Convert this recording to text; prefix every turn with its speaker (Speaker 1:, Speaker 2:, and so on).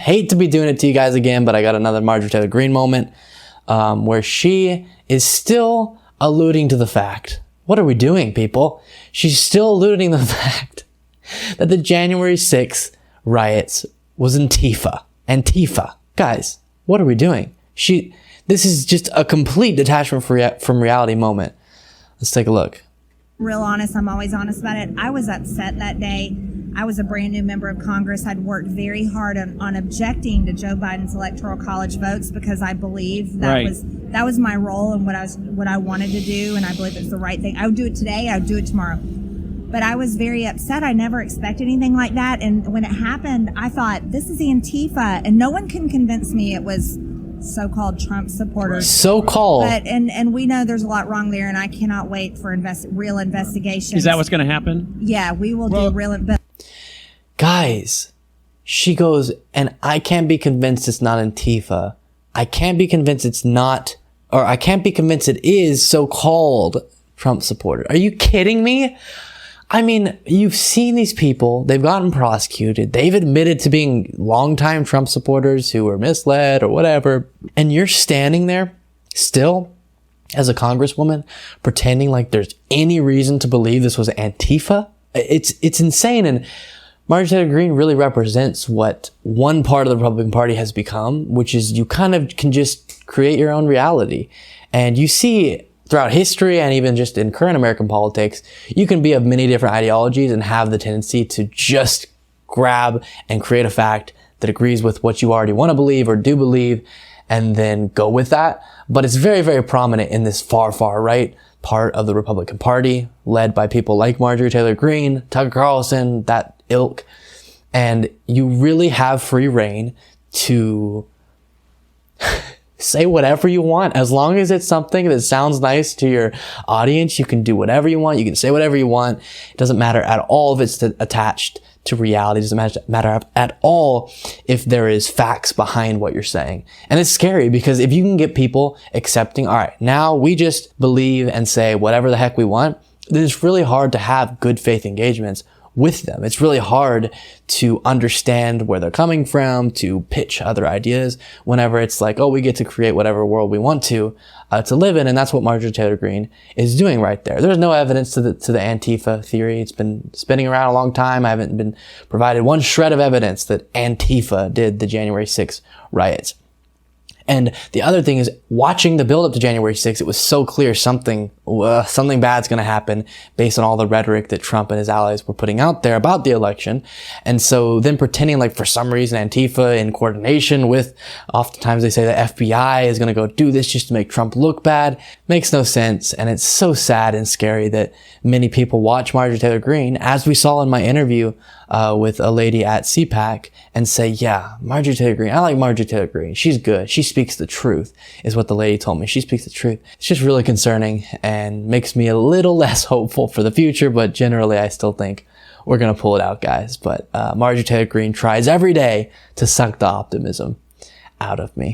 Speaker 1: Hate to be doing it to you guys again, but I got another Marjorie Taylor Greene moment where she is still alluding to the fact. What are we doing, people? She's still alluding to the fact that the January 6th riots was Antifa. Antifa. Guys, what are we doing? This is just a complete detachment from reality moment. Let's take a look.
Speaker 2: Real honest, I'm always honest about it. I was upset that day. I was a brand new member of Congress. I'd worked very hard on objecting to Joe Biden's electoral college votes because I believe that was my role and what I wanted to do, and I believe it's the right thing. I would do it today. I would do it tomorrow. But I was very upset. I never expected anything like that. And when it happened, I thought, this is the Antifa, and no one can convince me it was so-called Trump supporters.
Speaker 1: So-called.
Speaker 2: But and we know there's a lot wrong there, and I cannot wait for real investigations.
Speaker 3: Is that what's going to happen?
Speaker 2: Yeah, we will do real.
Speaker 1: Guys, she goes, and I can't be convinced it's not Antifa. I can't be convinced it's not, or I can't be convinced it is so-called Trump supporter. Are you kidding me? I mean, you've seen these people, they've gotten prosecuted, they've admitted to being longtime Trump supporters who were misled or whatever, and you're standing there still as a congresswoman pretending like there's any reason to believe this was Antifa? It's insane, and Marjorie Taylor Greene really represents what one part of the Republican Party has become, which is you kind of can just create your own reality. And you see throughout history and even just in current American politics, you can be of many different ideologies and have the tendency to just grab and create a fact that agrees with what you already want to believe or do believe and then go with that. But it's very, very prominent in this far, far right part of the Republican Party, led by people like Marjorie Taylor Greene, Tucker Carlson, that ilk. And you really have free reign to say whatever you want. As long as it's something that sounds nice to your audience, you can do whatever you want. You can say whatever you want. It doesn't matter at all if it's attached to reality. It doesn't matter at all if there is facts behind what you're saying. And it's scary because if you can get people accepting, all right, now we just believe and say whatever the heck we want, then it's really hard to have good faith engagements with them. It's really hard to understand where they're coming from, to pitch other ideas whenever it's like, oh, we get to create whatever world we want to live in. And that's what Marjorie Taylor Greene is doing right there. There's no evidence to the Antifa theory. It's been spinning around a long time. I haven't been provided one shred of evidence that Antifa did the January 6th riots. And the other thing is, watching the build up to January 6th, it was so clear something bad's going to happen based on all the rhetoric that Trump and his allies were putting out there about the election. And so then pretending like for some reason Antifa, in coordination with, oftentimes they say the FBI, is going to go do this just to make Trump look bad, makes no sense. And it's so sad and scary that many people watch Marjorie Taylor Greene, as we saw in my interview with a lady at CPAC, and say, yeah, Marjorie Taylor Greene, I like Marjorie Taylor Greene. She's good. She speaks the truth, is what the lady told me. She speaks the truth. It's just really concerning and makes me a little less hopeful for the future, but generally I still think we're going to pull it out, guys. But Marjorie Taylor Greene tries every day to suck the optimism out of me.